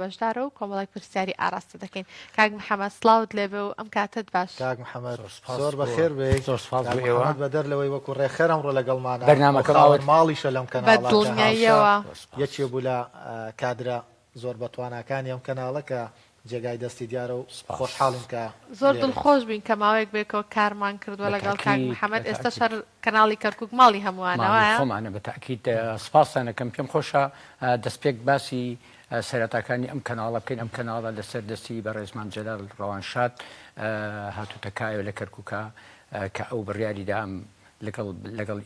بەشدارە و کۆمەڵێک پرسیاری ئاراستە دەکەین کاک محەممەد سلااوت لێبێ و ئەم کاتت باش کاک محەممەد زۆر بەخێر بێ بە دەر لەوەی وەکو ڕێخەر ئەمڕۆ لەگەڵمانە بەرنامەکەڵاوت ماڵیشە لەم بە دڵنیاییەوە یەکێ بوو لە کادرە زۆر بەتوانەکانی ئەم کەناڵە کە جێگای دەستی دیارە و خۆشحاڵم کە زۆر دڵخۆش بین کە ماوەیە بێکەوە کارمان کردووە لەگەڵ کاک محەممەد ئێستا شەر کەناڵی کەرکک ماڵی هەمووانەوە خۆمانە بەتاکیید سپاسانەکەم پێم خۆشە دەستپێک باسی سەرەتاکانی ئەم کەناڵە بکەین ئەم کەناڵە لەسەر دەستی بە ڕێزمان جەلال ڕەوانشاد هاتووتەکایە لە کەرکووکە کە ئەو بڕیاریدا لەگەڵ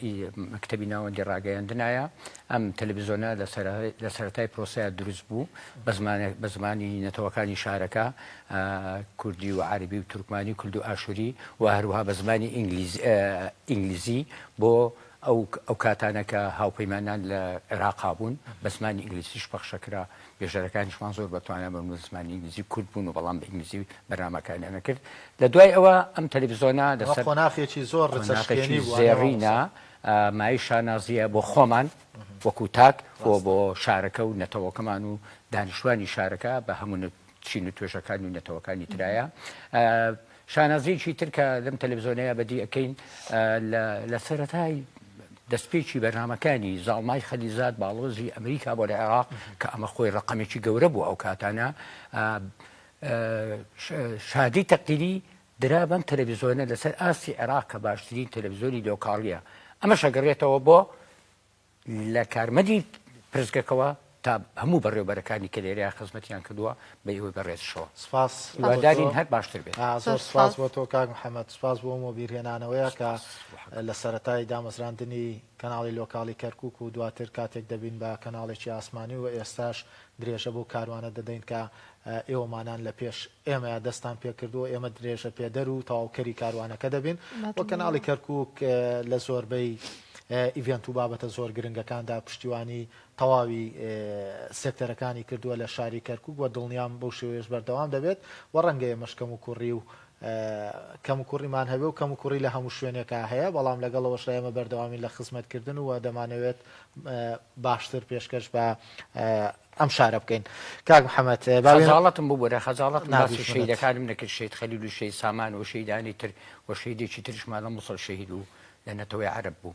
مەکتەبی ناوەندی ڕاگەیاندنایە ئەم تەلەڤیزۆنە لە سەرەتای پرۆسەیە دروست بوو بە زمانی نەتەوەکانی شارەکە کوردی و عەربی و تورکمانی کورد و ئاشووری و هەروەها بە زمانی ئینگلیزی بۆ ئەو کاتانە کە هاوپەیمانان لە عێراقا بوون بە زمانی ئینگلیزیش پەخشەکرا بێژەرەکانیشمان زۆر بەتوانە بە زمانی ئینگلیزی کورد بوون و بەڵام بە ئینگلیزی بەرنامەکانیان نەکرد لە دوای ئەوە ئەم تەلەڤیزۆنە لەسەر خۆناخێکی زۆر زێڕینە مای شانازیە بۆ خۆمان وەکو تاک بۆ شارەکە و نەتەوەکەمان و دانیشتوانی شارەکە بە هەموو چین و توێژەکانی و نەتەوەکانی ترایە شانازیەکی ترکە لەم تەلەڤیزۆنەیە بەدی ئەەکەین لە سەرەتای دەستپێکی بەرنامەکانی زاڵمای خەلیزاد باڵۆزی ئەمریکا بۆ لە عێراق کە ئەمە خۆی ڕقەمێکی گەورە بوو ئەو کاتانە شادی تەقدیری درا بەم تەلەڤیزۆنە لەسەر ئاستی عێراق کە باشترین تەلەڤیزۆنی لۆکاڵیە ئەمە شەگەڕێتەوە بۆ لە کارمەدی پرزگەکەەوە تا هەموو بەڕێوەبەرەکانی کە لێرەیە خزمەتیان کردووە بە ئێوەی بەڕێزشەوە سپاسوادارین هەر باشتر بێت زۆر سپاس بۆ تۆ کاک محەممەد سپاس بۆ ئەمە بیرهێنانەوەیە کە لە سەرەتای دامەزراندنی کەناڵی لۆکاڵی کەرکک و دواتر کاتێک دەبین بە کەناڵێکی ئاسمانی و ئێستاش درێژە بۆ کاروانە دەدەین کە ئێوەمانان لە پێش ئێمە دەستان پێکردو ئێمە درێژە پێدەر و تەواوکەری کاروانەکە دەبین بۆ کەناڵی کەرکک لە زۆربەی ئیڤێنت و بابەتە زۆر گرنگەکاندا پشتیوانی تەواوی سێکتەرەکانی کردووە لە شاری کەرکک وە دڵنیام بەو شێوەیەش بەردەوام دەبێت و ڕەنگە ئێمەش کەم و کوڕی و کەم و کوڕیمان هەبێ و کەم و کوڕی لە هەموو شوێنێکە هەیە بەڵام لەگەڵەوەش ئێمە بەردەوامی لە خزمەتکردن و دەمانەوێت باشتر پێشکەش بە ئەم شارە بکەین کاک محەممەد خەجاڵەتم بوو بۆرە خەجاڵەت باسی شەیدەکانم نەکرد شەید خەلیل و شەید سامان و شەیدانی تر و شەیدێکی تریشمان لە مووسڵ شەهید و لە نەتەوەی عەرەب بوو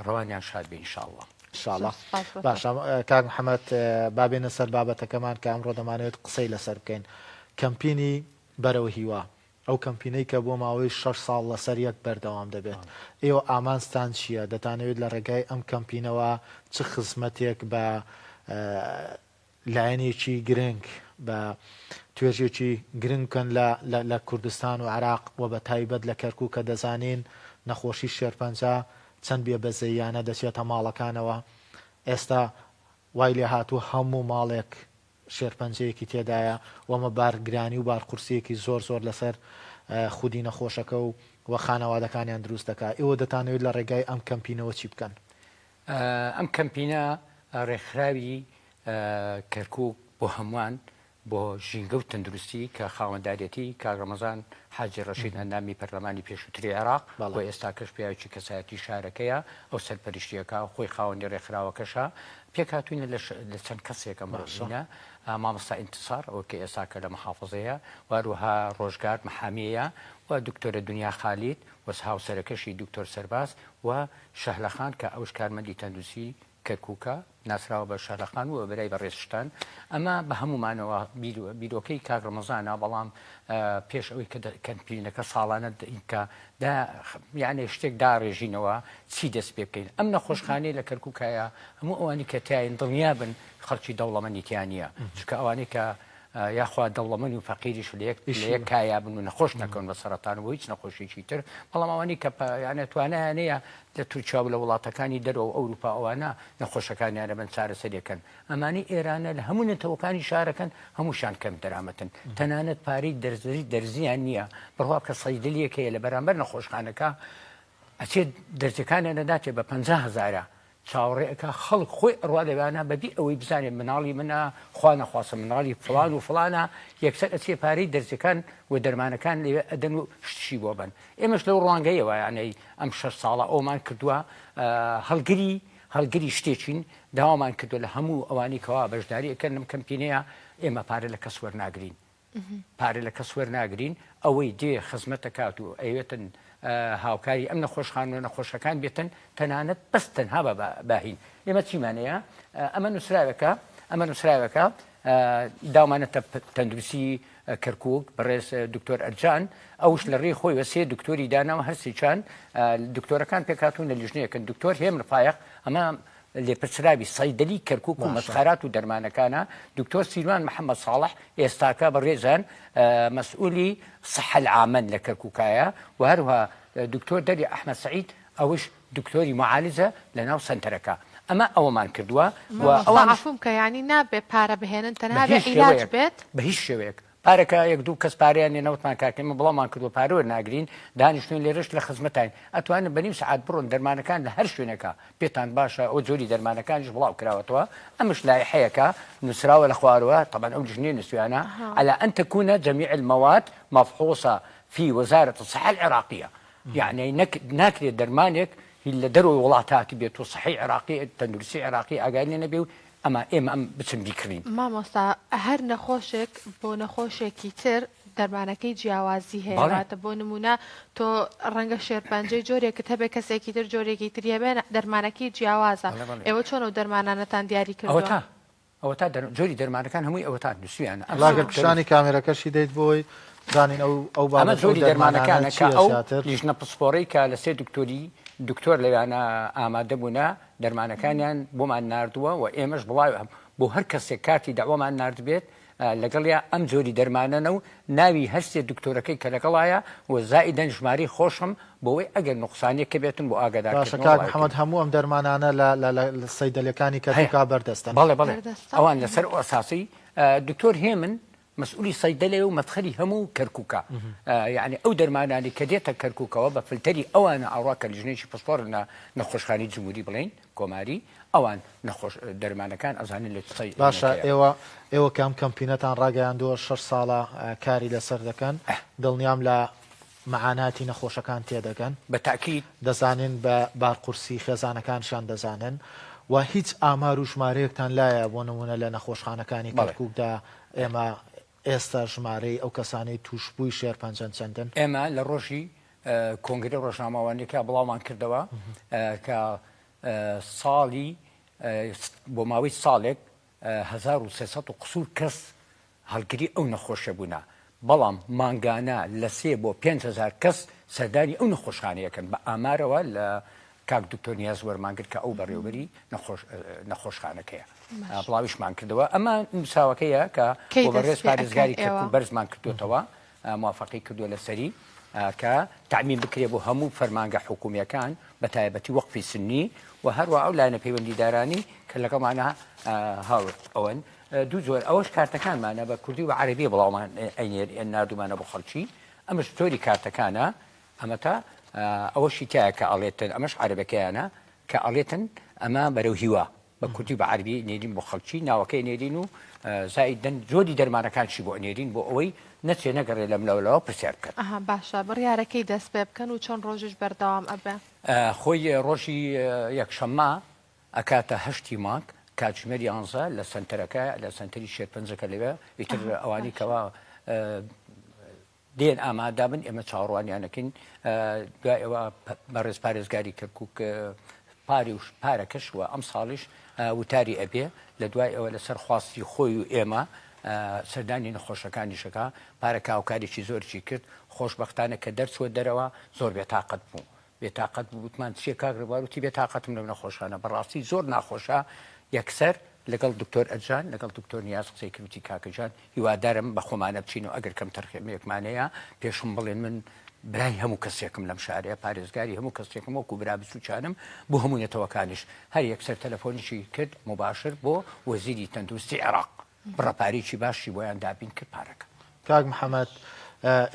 ڕەوانیان شاد بێ ئینشاءڵڵا انشاءالله باشە کاک محەممەد بابێنە سەر بابەتەکەمان کە ئەمڕۆ دەمانێت قسەی لەسەر بکەین کەمپینی بەرەو هیوا ئەو کەمپینەی کە بۆ ماوەی 6 ساڵ لەسەر یەک بەردەوام دەبێت ئێوە ئامانستان چییە دەتانەوێت لە ڕێگای ئەم کەمپینەوە چ خزمەتێک بە لایەنێکی گرنگ بە توێژێکی گرنگکەن لە کوردستان و عێراق و بە تایبەت لە کەرکووک کە دەزانین نەخۆشی شێرپەنجە چەند بێبەزەیانە دەچێتە ماڵەکانەوە ئێستا وای لێ هاتوو هەموو ماڵێک شێرپەنجەیەکی تێدایە وەمە بارگرانی و بارقورسیەکی زۆر زۆر لەسەر خودی نەخۆشەکە و خانەوادەکانیان دروست دەکات ئێوە دەتانەوێت لە ڕێگای ئەم کەمپینەوە چی بکەن ئەم کەمپینە ڕێکخراوی کەرکووک بۆ هەمووان بۆ ژینگە و تەندروستی کە خاوەنددارەتی کاک ڕەمەزان حاجی ڕەشید هەندامی پەرلەمانی پێشووتری عێراق بۆ ئێستا کەش پیاوێکی کەسایەتی شارەکەیە ئەو سەرپەرشتیەکە خۆی خاوەندی ڕێکخراوەکەشە پێک هاتوونە لە چەند کەسێکە مەڕژینە مامۆستا ئینتسار ئەوە کە ئێستا کە لە مەحافظەیە واروها ڕۆژگار محامیەیە و دکتۆرە دنیا خالید و هاوسەرەکەشی دکتۆر سەرباز و شەهلەخان کە ئەوش کارمەندی تەندروستی کەرکووکە ناسراوە بە شارەخان و بەرای بەڕێزشتان ئەمە بە هەمومانەوە بیرۆکەی کاک ڕەمەزانە بەڵام پێش ئەوەی کە کەمپینەکە ساڵانە کە یعنی شتێک داڕێژینەوە چی دەست پێ بکەین ئەم نەخۆشخانەی لە کەرکووکایە هەموو ئەوانی کە تایین دڵنیا بن خەڵکی دەوڵەمەندیتیانە چکە ئەوانەی کە یاخوا دەوڵەمەند و فەقیریش لە یەک کایە بن و نەخۆش نەکەن بە سەرەتان بۆ هیچ نەخۆشیێکی تر بەڵام ئەوانی کە یانە توانیانەیە لە تورکیا و لە وڵاتەکانی دەرەوە ئەوروپا ئەوانە نەخۆشەکانیانە بن چارەسەریەکەن ئەمانی ئێرانە لە هەموو نەتەوەکانی شارەکەن هەمووشان کەم دەرامەتن تەنانەت پارەی دەرزیان نییە بڕوا کە سەیدلیەکەیە لە بەرامبەر نەخۆشخانەکە ئەچێت دەرجەکانە نەداتێ بە 50,000 چاوەڕێەکە خەڵک خۆی ئەڕوا دەبیانە بەبی ئەوەی بزانێت مناڵی منە خوا نەخواسە مناڵی فڵان و فڵانە یەکسەر ئەچێ پارەی دەرجەکان و دەرمانەکان لێ ئەدەن و شتشی بۆ بن ئێمەش لەو ڕوانگەیەوە یانەی ئەم 6 ساڵە ئەومان کردووە هەڵگری شتێکین داوامان کردو لە هەموو ئەوانی کەوا بەشداریەکەن لەم کەمپینەیە ئێمە پارە لە کەس وەرناگرین پارە لە کەس وەرناگرین ئەوەی دێ خزمەتە کات و ئەوێتن هاوکاری ئەم نەخۆشخان و نەخۆشەکان بێتن تەنانەت بەس تەنها باهین ئێمە چیمانەیە ئەمە نووسراوەکە داومانە تەندروستی کەرکووک بەڕێز دکتۆر ئەرجان ئەوش لە ڕێی خۆی وەسێ دکتۆری داناوە هەرسی چند دکتۆرەکان پێکاتون لە لیژنەیەکن دکتۆر هێم ڕفایق ئەمە لێپرسراوی سەیدەلی کەرکووک و مەسخەرات و دەرمانەکانە دکتۆر سیروان محەممەد ساڵح ئێستاکە بەڕێزان مەسئولی سەحە العامەن لە کەرکووکایە و هەروها دکتۆر دەری ئەحمەد سەعید ئەوش دکتۆری معالجە لە ناو سنتەرەکە ئەمە ئەوەمان کردووە ئەوەفم کە ینی نابێ پارە بهێنن تەنها بێ عیلاج بێت بە هیچ شێوەیەک پارەکە یەک دوو کەس پارەیان نێنەوتمان کاکەمە بڵاومان کردو پارۆر ناگرین دانیشتون لێرەش لە خزمەتین ئەتوانن بەنیم سعات بڕۆن دەرمانەکان لە هەر شوێنەکە پێتان باشە ئەو جۆری دەرمانەکانیش بڵاو کراوەتەوە ئەمش لایحەیەکە نووسراوە لە خوارەوە طبعا ئەو ژنێ نووسیانە على أن تكون جميع المواد مفحوصة في وزارة الصحة العراقية يعني ناكري درمانك اللي دروا وڵاتاتی بێت و صحی عراقی تەندروستی عراقی ئاگای نەبێ و ئەمە ئێمە ئەم بچم بیکردین مامۆستا هەر نەخۆشێک بۆ نەخۆشێکی تر دەرمانەکەی جیاوازی هەیەواتە بۆ نمونە تۆ ڕەنگە شێرپەنجەی جۆرێکت هەبێ کەسێکی تر جۆرێکی تریەبێن دەرمانەکەی جیاوازە ئێوە چۆن و دەرمانانەتان دیاری کردەوە ئەوە تا جۆری دەرمانەکان هەمووی ئەوەتان نووسیانە لاگەر پیشانی کامێرەکەشی دەیت بۆی زانین ئەو ئەمە جۆری دەرمانەکانە کە ئەو لیژنە پسپۆڕەی کە لە سێ دکتۆر لەوانە ئامادە بوونا دەرمانەکانیان بۆمان نردووە و ئێمەش بڵاو بۆ هەر کەسێک کارتی داوامان نرد بێت لەگەڵیا ئەم جۆری دەرمانەنە و ناوی هەرسێ دکتۆرەکەی کە لەگەڵایە و زائیدەن ژماری خۆشم بۆەوەی ئەگەر نقصانێککە بێتن بۆ ئاگادارکار محەممەد هەموو ئەم دەرمانانە لە سەیدەلەکانی کەرکووکا بەردەستن بەڵێ ئەوان لەسەر ئاساسی دکتۆر هێمن مسؤولي صيدلة ومدخلي همو كركوكا يعني او درماناني كديتا كركوكا وبا فلتري اوان اوراك الجنيشي باسبور نخوش خاني جمهوري بلين كوماري اوان نخوش درمانا كان ازان اللي تصيد باشا ايوا كامبينتان راگەیاندووە 6 ساڵە کاری لەسەر دەکەن دڵنیام لە معاناتی نەخۆشەکان تێدەگەن بەتاکید دەزانین بە بارقورسی خێزانەکانشان دەزانن و هیچ ئامار و ژمارەیەکتان لایە بۆ نمونە لە نەخۆشخانەکانی کەرکووکدا ئێمە ئێستا ژمارەی ئەو کەسانی توشبووی شێرپەنجەند چەندن ئێمە لە ڕۆژی کۆنگرەی ڕۆژنامەوانێکە بڵاومان کردەوە کە ساڵی بۆ ماوەی ساڵێک 1300 قسوور کەس هەڵگری ئەو نەخۆشە بوونا بەڵام مانگانە لە 3 بۆ 5,000 کەس سەردانی ئەو نەخۆشخانەیەکەن بە ئامارەوە لە کاک دکتۆر نیاز وەرمانگرت کە ئەو بەڕێوەبەری نەخۆشخانەکەیە بڵاویشمان کردەوە ئەمە نووساوەکەیە کە بۆ بەڕێز پارێزگاری کەرکووک بەرزمان کردوێتەوە موافقی کردووە لەسەری کە تعمیم بکرێ بۆ هەموو فەرمانگە حکوومیەکان بە تایبەتی وەقفی سنی و هەروە ئەو لایەنە پەیوەندیدارانی کە لەگەڵمانە هاوڕ ئەوەن دوو زۆر ئەوەش کارتەکانمانە بە کوردی و عەرەبی بڵاومان نردومانە بۆ خەڵکی ئەمەش زۆری کارتەکانە ئەمە تا ئەوەشی تایە کە ئەڵێتن ئەمەش عەرەبەکەیانە کە ئەڵێتن ئەمە بەرەو هیوا بە کوردی بە عەربی نێرین بۆ خەڵکی ناوەکەی نێرین و زائیدەن جۆری دەرمانەکانشی بۆ نێرین بۆ ئەوەی نەچێ نەگەڕێ لەم لەوەوە پرسیار بکەن باشە بڕیارەکەی دەست پێ بکەن و چۆن ڕۆژش بەردەوام ئەبێ خۆی ڕۆژی یەکشەممە ئەکاتە 8 مانگ کاتژمێر 11 لە سنتەرەکە لە سنتەری شێرپەنجەکە لەوێ ئیتر ئەوانی کەوا دێن ئامادا بن ئێمە چاوەڕوانیانەکەین دوای ئەوە بەڕێز پارێزگاری کەرکووک پارەکەش وە ئەم ساڵیش وتاری ئەبێ لە دوای ئەوە لەسەر خواستی خۆی و ئێمە سەردانی نەخۆشەکانیشەکە پارەکە هاوکارێکی زۆرچی کرد خۆشبەختانە کە دەرچوە دەرەوە زۆر بێتاقەت بوو بێتاقەت بوو وتمان چیە کاگڕێباروتی بێتاقەتم لەو نەخۆشانە بەڕاستی زۆر ناخۆشە یەکسەر لەگەڵ دکتۆر ئەرجان لەگەڵ دکتۆر نیاز قسەی کردی کاکەجان هیوادارم بە خۆمانە بچینەوە ئەگەر کەم تەرخێمەیەکمانەیە پێشم بڵێن من برای هەموو کەسێکم لەم شارەیە پارێزگاری هەموو کەسێکم وەکو برا بچووچانم بۆ هەموو نێتەوەکانیش هەر یەکسەر تەلەفۆنیشی کرد مباشر بۆ وەزیری تەندروستی عێراق بڕەپارێکی باشی بۆیان دابین کرد پارەکە کاک محەممەد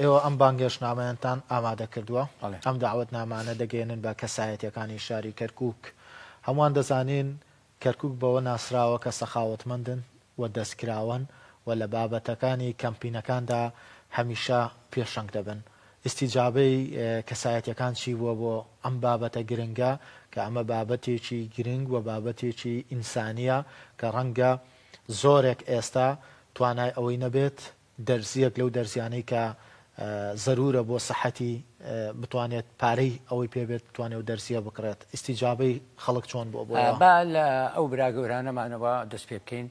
ئێوە ئەم بانگێشنامەیانتان ئامادە کردووە ئەم داوت نامانە دەگەێنن بە کەسایەتەکانی شاری کەرکووک هەمووان دەزانین کەرکووک بەوە ناسراوە کە سەخاوتمەندن و دەستکراون و لە بابەتەکانی کەمپینەکاندا هەمیشە پێشەنگ دەبن ئیسیجابەی کەسایەتەکان چی بووە بۆ ئەم بابەتە گرنگە کە ئەمە بابەتێکی گرنگ و بابەتێکی ئینسانیە کە ڕەنگە زۆرێک ئێستا توانای ئەوەی نەبێت دەرزیەک لەو دەرزیانەی کە ضرورە بۆ سەحەتی بتوانێت پارەی ئەوەی پێبێت بتوانێت و دەرزیە بکڕێت ئیسیجابەی خەڵک چۆن بۆ با لە ئەو براگەورانەمانەوە دەست پێ بکەین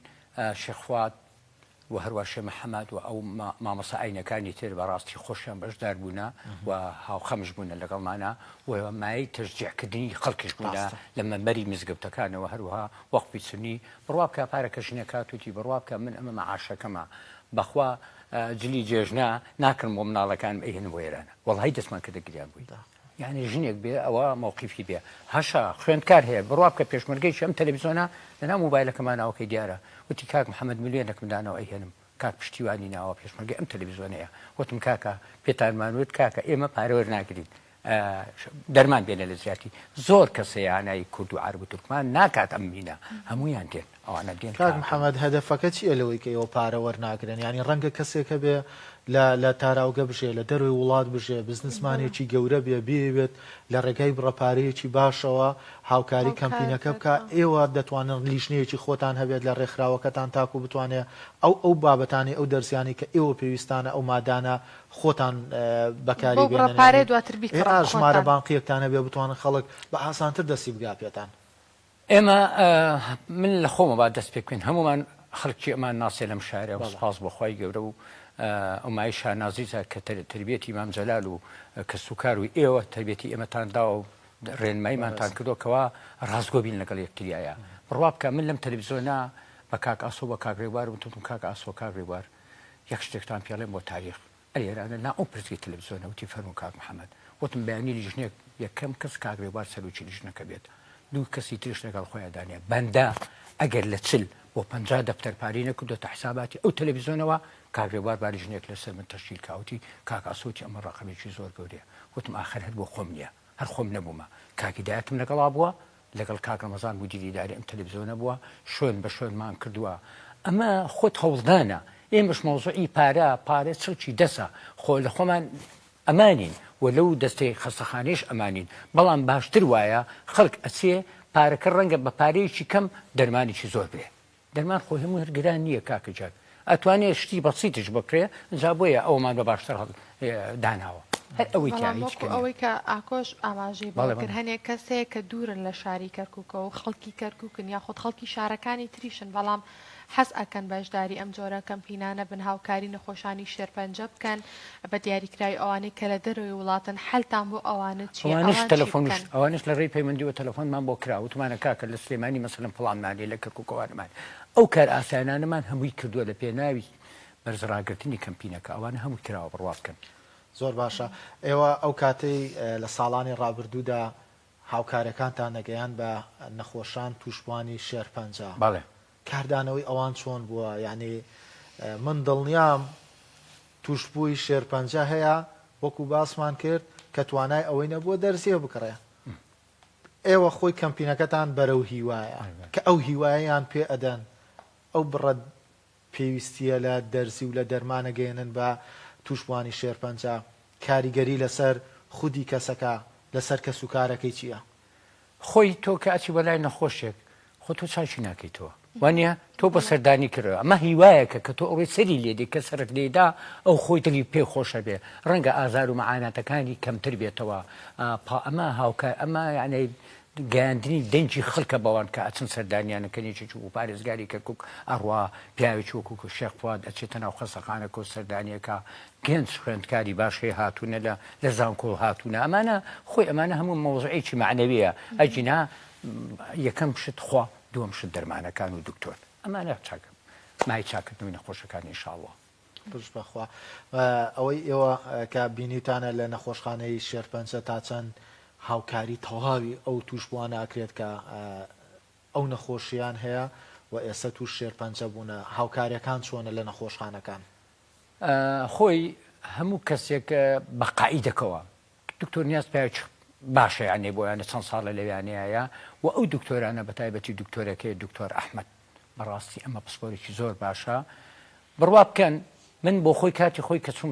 شێخ و هەروە شێخ محەممەد و ئەو مامەسە ئاینەکانی تر بەڕاستی خۆشیان بەشدار بوونە و هاوخەمش بوونە لەگەڵمانە و مای تەشجیعکردنی خەڵکیش بوونە لە مەمبەری مزگەوتەکانەوە هەروەها وەقفی سنی بڕوا بکە پارەکە ژنەکە توتی بڕوا بکە من ئەمە مەعاشەکەمە بەخوا جلی جێژنا ناکەم بۆ مناڵەکان ئەهێن بۆ ئێرانە وەڵی دەستمان کە دەگریان بوویدا یعنی ژنێک بێ ئەوە مووقیفی بێ هەشا خوێندکار هەیە بڕوا بکە پێشمەرگەی ئەم تەلەڤیزۆنە لەناو مۆبایلەکەمانەوەکەی دیارە وتی کاک محەممەد ملیۆنێکم دانەوە ئەیهێنم کاک پشتیوانی ناوە پێشمەرگەی ئەم تەلەڤیزۆنەیە وتم کاکە پێتانمانوت کاکە ئێمە پارەوە ناگرین دەرمان بێنە لە زیاتی زۆر کەسەیانای کورد و عرب و تورکمان ناکات ئەم مینە هەمویان دێن ئەوانە دێن کاک محەممەد هەدەفەکە چیە لەوەی کە ئێوە پارە وەرناگرن ینی ڕەنگە کەسێکە بێ لە تاراوگە بژێ لە دەروی وڵات بژێ بزنسمانێکی گەورە بێت لە ڕێگای بڕەپارەیەکی باشەوە هاوکاری کەمپینەکە بکە ئێوە دەتوانن لیژنەیەکی خۆتان هەبێت لە ڕێکخراوەکەتان تاکو بتوانێت ئەو بابەتانی ئەو دەرزیانی کە ئێوە پێویستانە ئەو مادانە خۆتان بەکاری بێنن ژمارە بانقیەکتانە بێ بتوانن خەڵک بە ئاسانتر دەستی بگا پێتان ئێمە من لە خۆمە با دەست پێ بکەین هەمومان خەڵکی ئەمان ناسێ لەم شارێ و سپاس بۆخوای گەورە و ئەمای شانازیزە کە تربێتی مام جەلال و کە سوکار و ئێوە تربێتی ئێمەتانداوە و ڕێنماییمانتان کردوکەوە ڕازگۆبین لەگەڵ یەکتریایە بڕوا بکە من لەم تەلەڤیزۆنە بە کاک ئاسۆ بە کاگڕێوار وتم کاک ئاسۆ کاگڕێوار یەک شتێکتان پێڵێم بۆ تاریخ ئەلێرانە نا ئەو پرسیی تەلەڤیزۆنە وتی فەرموو کاک محەممەد وتم بەیانی لیژنێک یەکەم کەس کاگڕێوار سەرروکی لیژنەکە بێت دوو کەسی تریش لەگەڵ خۆیان دانێ بەندا ئەگەر لە چل بۆ 50 دەفتەر پارەی نەکردوتە حساباتی ئەو تەلەڤیزۆنەوە کاگڕێوار باریژنێک لەسەر من تەشکیل کاوتی کاک ئاسۆتی ئەمە ڕقمێکی زۆر گەورەیە وتم ئاخر هەر بۆ خۆم نییە هەر خۆم نەبوومە کاکیدایەتم لەگەڵا بووە لەگەڵ کاک ڕەمەزان مدیری داری ئەم تەلەڤیزۆنە بووە شوێن بە شوێنمان کردووە ئەمە خۆت هەوڵدانە ئێمەش مۆزوعی پارە چڵکی دەسە خۆ لە خۆمان ئەمانین و لەو دەستەی خەستەخانەیەش ئەمانین بەڵام باشتر وایە خەڵک ئەچێ پارەکە ڕەنگە بە پارەیەکی کەم دەرمانێکی زۆر بێ دەرمان خۆ هەموو هەرگران نییە کاکەجار ئەتوانێت شتی بەسیتش بکرێ جا بۆیە ئەومان بە باشتر داناوە ئەوەی کە ئاکۆش ئاماژەی بەڵگر هەنێک کەسەیە کە دوورن لە شاری کەرکووکەوە و خەڵکی کەرکووکن یاخود خەڵکی شارەکانی تریشن بەڵام حەز ئەکەن بەشداری ئەم جۆرە کەمپینانە بن هاوکاری نەخۆشانی شێرپەنجە بکەن بە دیاریکراوی ئەوانەی کە لە دەروی وڵاتن حەلتان بۆ ئەوانە ئەوانش لە ڕێی پەیوەندیوە تەلەفۆنمان بۆ کرا وتمانە کاکە لە سلێمانی مەسەلەن پڵانمانی لە کەرکووکەوانمان ئەو کار ئاسانانەمان هەمووی کردووە لە پێناوی بەرزڕاگرتنی کەمپینەکە ئەوانە هەموو کراوە بڕوا بکەن زۆر باشە ئێوە ئەو کاتەی لە ساڵانی ڕابردوودا هاوکارەکانتان نەگەیان بە نەخۆشان توشبوانی شێرپەنجە بەڵێ کاردانەوەی ئەوان چۆن بووە یعنی من دڵنیام توشببووی شێرپەنجە هەیە وەکو باسمان کرد کە توانای ئەوەی نەبووە دەرزیە بکڕێ ئێوە خۆی کەمپینەکەتان بەرەو هیوایە کە ئەو هیوایەیان پێ ئەدەن ئەو بڕەت پێویستیە لە دەرزی و لە دەرمانە گەێنن بە توشبوانی شێرپەنجە کاریگەری لەسەر خودی کەسەکە لەسەر کەس و کارەکەی چییە خۆی تۆ کە ئەچی بەلای نەخۆشێک خۆ تۆ چاچی ناکەیتەوە وانە تۆ بە سەردانی کردەوە ئەمە هیوایەکە کە تۆ ئەوەی سەری لێدی کە سەرک لێدا ئەو خۆی دڵی پێ خۆشە بێ ڕەنگە ئازار و مەعاناتەکانی کەمتر بێتەوە ئەمە هاوکار ئەمە یعنی گەیاندنی دەنجی خەڵکە بەوان کە ئەچن سەردانیانەکەنیی و پارێزگاری کەرکووک ئەڕوا پیاوێکی وەکو شێخ فواد ئەچێتە ناو خەسەخانەکە و سەردانیەکە گەنج خوێندکاری باشەی هاتوونە لە زانکۆ هاتوونە ئەمانە خۆی ئەمانە هەموو مەوزوعێکی معنەویە ئەجینا یەکەم شت خوا دووەم شت دەرمانەکان و دکتۆر ئەمانە چاکە مای چاکردنەوەی نەخۆشەکانی ئینشاءڵڵا پشت بەخوا ئەوەی ئێوە کە بینیتانە لە نەخۆشخانەی شێرپەنجە تا چەند هاوکاری تەواوی ئەو توشبوانە ئاکرێت کە ئەو نەخۆشییان هەیە و ئێستا توش شێرپەنجە بوونە هاوکاریەکان چۆنە لە نەخۆشخانەکان خۆی هەموو کەسێک بەقاعیدەکەوە دکتۆر نیاز پێ باشە یانێ بۆیانە چەند ساڵە لەوانەیە و ئەو دکتۆرانە بە تایبەتی دکتۆرەکەی دکتۆر ئەحمەد بەڕاستی ئەمە پسپۆرێکی زۆر باشە بڕوا بکەن من بۆ خۆی کاتی خۆی کە چوم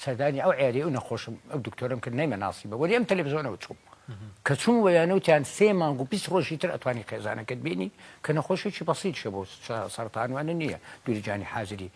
سەردانی ئەو عێری ئەو نەخۆشم ئەو دکتۆرم کرد نەیمە ناسیبە وەلی ئەم تەلەڤیزۆنەوە چوم کە چوون وەیانەوتیان 3 مانگ و 20 ڕۆژی تر ئەتوانی خێزانەکەت بینی کە نەخۆشێکی بەسیط شە بۆ سەرطانوانە نییە دووریجانی حاضری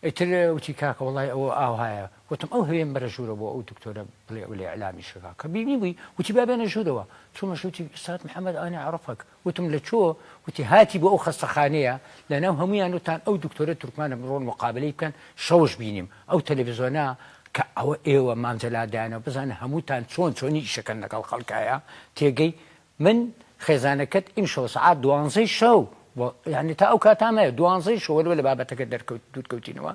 ئیتر وتی کاکە وڵای ئەوە ئاوهایە وتم ئەو هەوێن بەرە ژوورە بۆ ئەو دکتۆرە بڵێ لێ ئەلامی شەکە کە بینی بووی وتی بابێنە ژوورەوە چوومەشوتی ئستاد محەممەد ئاانی عرفك وتم لە چۆ وتی هاتی بۆ ئەو خەستەخانەیە لەناو هەمویان وتان ئەو دکتۆرە تورکمانە بڕۆن مقابلەی بکەن شەوش بینیم ئەو تەلەڤیزۆنە کە ئەوە ئێوە مامجەلادایانە بزانە هەمووتان چۆنی ئیشەکەن لەگەڵ خەڵکایە تێگەی من خێزانەکەت ئیمشەوە سعات 12 شەو یعنی تا ئەو کاتامەیە 12 شەوە لە بابەتەکە دوورکەوتینەوە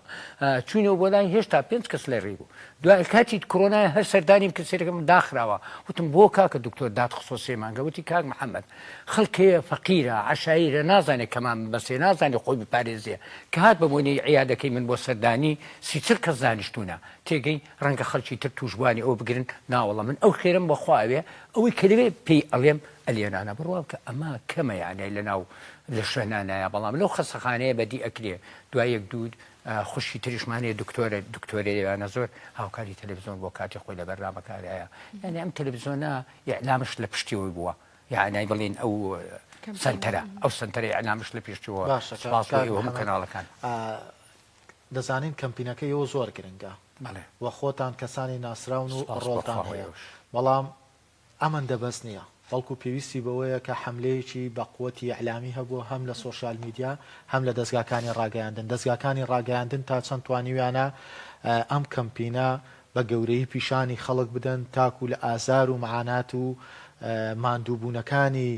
چوینەوە بۆ لای هێشتا 5 کەس لە ڕێ بوو دوای کاتی کۆرۆنای هەر سەردانیم کەسێرەکەم داخراوە وتم بۆ کاکە دکتۆر داد خصۆ 3 مانگە وتی کاک محەممەد خەڵکەیە فەقیرە عشایرە نازانێت کەمان بەسێ نازانێت خۆی بپارێزیە کە هات بەبوونی عیادەکەی من بۆ سەردانی 30 کەس دانیشتوونە تێگەی ڕەنگە خەڵکی تر توشبوانی ئەو بگرن ناوەڵە من ئەو خێرم بەخواوێ ئەوەی کەلوێ پێی ئەڵێم ئەلێنانە بڕوە کە ئەمە کەمە یانەی لەناو لە شوێنانایە بەڵام لەو خەسەخانەیە بەدی ئەکرێ دوای یەک دوود خوشی تریشمانەیە دکتۆرێوانە زۆر هاوکاری تەلەڤیزۆن بۆ کاتی خۆی لە بەرنامەکارایە یعنی ئەم تەلەڤیزۆنە ئیعلامش لە پشتیەوەی بووە یعنی بڵێن ئەو سنتەرە ئەو سنتەرە ئیعلامش لە پێشتیەوە هەموو کەناڵەکان دەزانین کەمپینەکەیەوە زۆر گرنگە وە خۆتان کەسانی ناسراون و ڕۆڵتان هەیە بەڵام ئەمەندە بەس نییە بەڵکو پێویستی بەوەیە کە حملەیەکی بەقوەتی ئەعلامی هەبووە هەم لە سۆشیال میدیا هەم لە دەستگاکانی ڕاگەیاندن دەستگاکانی ڕاگەیاندن تا چەند توانیویانە ئەم کەمپینە بە گەورەی پیشانی خەڵک بدەن تاکو لە ئازار و معانات و ماندووبوونەکانی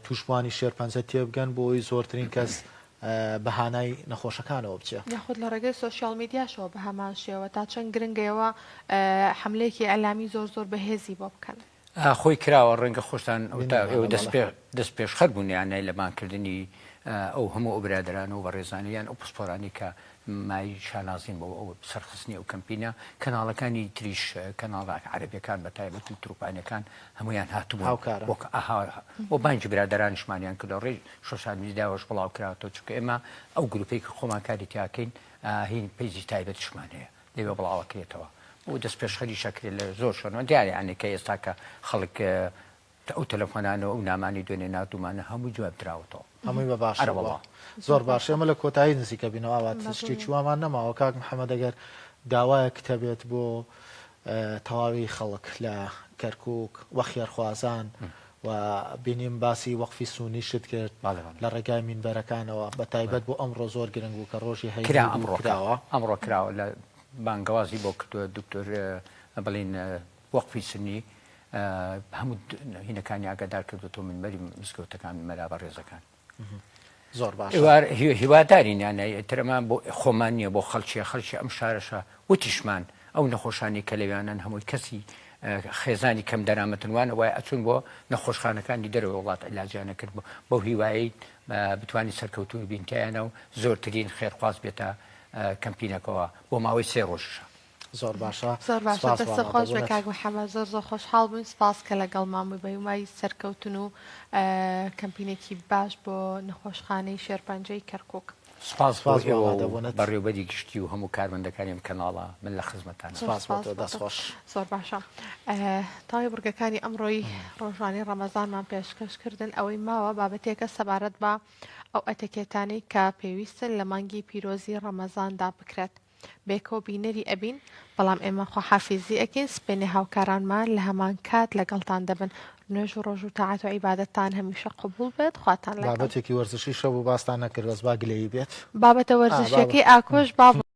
توشبوانی شێرپەنجە تێبگەن بۆی زۆرترین کەس بەهانای نەخۆشەکانەوە بچێ یاخود لە ڕێگەی سوۆسیال میدیاشەوە بە هەمان شێوە تا چەند گرنگەوە حملەیەکی ئەلامی زۆر بەهێزی بۆ بکەن خۆی کراوە ڕەنگە خۆشتان دەست پێش خەر بوون یانای لەمانکردنی ئەو هەموو ئەو برادران و بەڕێزانیان ئەو پسپۆرانی کە مای شانازین بۆ ئەو سەرخستنی ئەو کەمپینە کەناڵەکانی تریش کەناڵ عەرەبیەکان بە تایبەت و تروپانەکان هەمویان هاتووە بۆ بانگی برادرانیشمانیان کە لە ڕێی سۆشیال میدیاوەش بڵاو کراوەوە چونکە ئێمە ئەو گروپەی کە خۆمان کاری تیاکەین هین پێیجی تایبەتیشمان هەیە لێوێ بڵاوەکرێتەوە و دەست پێشخەری شەکرێت لە زۆر شۆنەوە دیارە کە ئێستا کە خەڵک ئەو تەلەفۆنانەوە ئەو نامانی دوێنێ ناتومانە هەموو جواب دراوەتەوە هەمووی بە باش زۆر باش ئێمە لە کۆتایی نزیکە بینەوەوات شتێکی وامان نەماوە کاک محەممەد ئەگەر داوایە کتەبێت بۆ تەواوی خەڵک لە کەرکووک وە خێرخوازان و بینیم باسی وەقفی سونی شت کرد لە ڕێگای مینبەرەکانەوە بە تایبەت بۆ ئەمڕۆ زۆر گرنگ بوو کە ڕۆژی هەیە ئەمڕۆ کراوە لە بانگەوازی بۆ کردووە دکتۆر بڵین وەقفی سنی هەموو هینەکانی ئاگادار کردوەوە منبەری مسکەوتەکان مەلا بە ڕێزەکان زۆر باش هیوادارین یانە ترەمان بۆ خۆمان نییە بۆ خەڵکی ئەم شارەشە وتیشمان ئەو نەخۆشانی کە لەویانان هەمووی کەسی خێزانی کەم دەرامەتنوان وای ئەچون بۆ نەخۆشخانەکانی دەرەوە وڵات عیلاجیانە کرد بۆ هیوایی بتوانانی سەرکەوتوی بینتیانە و زۆرترین خێرخواز بێتە کەمپینەکەەوە بۆ ماوەی 3 ڕۆژشە زۆر باشە دەستە خۆش بە کاک محەممەد زۆر خۆشحاڵ بووین سپاس کە لەگەڵ مامووی بەیمای سەرکەوتن و کەمپینێکی باش بۆ نەخۆشخانەی شێرپەنجەی کەرکووک سپاس بەڕێوەبەری گشتی و هەموو کارمەندەکانیم کەناڵە من لە خزمەتان دەستخۆش زۆر باشە تاوی بورگەکانی ئەمڕۆی ڕۆژانی ڕەمەزانمان پێشکەشکردن ئەوەی ماوە بابەتێکە سەبارەت بە ئەو ئەتەکێتانەی کە پێویستن لە مانگی پیرۆزی ڕەمەزاندا بکرێت بێکەوە بینەری ئەبین بەڵام ئێمە خۆحافیزی ئەکەین سپێنێ هاوکارانمان لە هەمان کات لەگەڵتان دەبن نوێژ و ڕۆژ و تاعات و عیبادەتتان هەمیشە قبول بێت خواتان بابەتێکی وەرزشی شەو و باستان نەکرد بەس با گلەیی بێت بابەتە وەرزشەکەی ئاکۆش